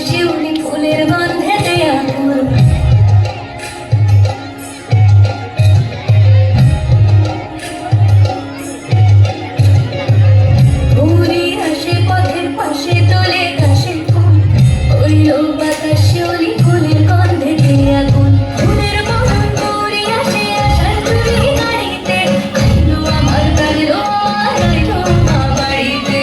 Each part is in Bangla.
শিউলি ফুলের গন্ধে দেয়া পুরী আসে পথের পাশে তোলে ঘাসে ফুল হইল বাতাস শিউলি ফুলের গন্ধে দেয়া গুণ ফুলের বরণ পুরী আসে আসার তুলি গাড়িতে আইলো আমার কালো আইলো মা বাড়িতে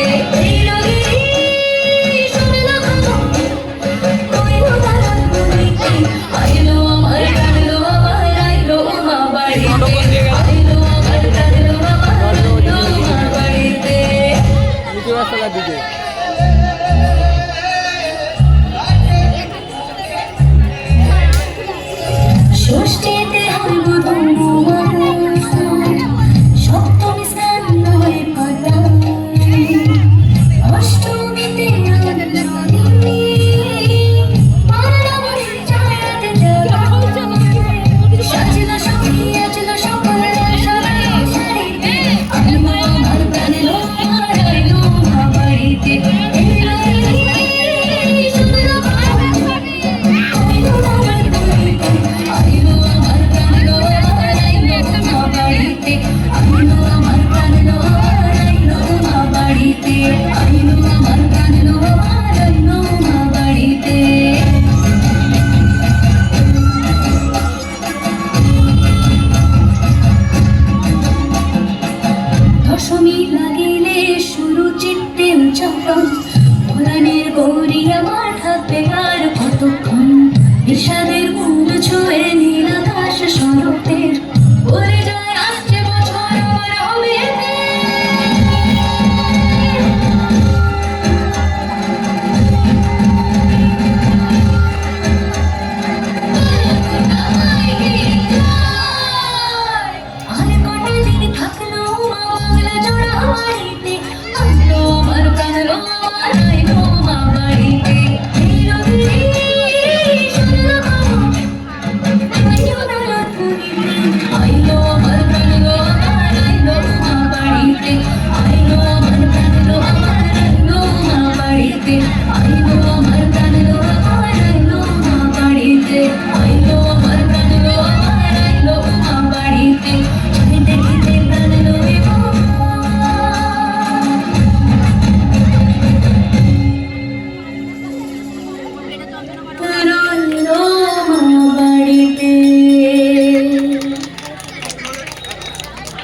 ষষ্ঠীতে হইব সপ্তমী স্নান হয়ে পাতা অষ্টমীতে সাজল সখী আজল সকল শাড়িতে আইলো আমার প্রাণের আইলো মা বাড়িতে দশমী লাগিলে শুরু চিত্তে উচ্চারণ পুরাণের গৌরী আমার থাকবে আর কতক্ষণ বিষাদে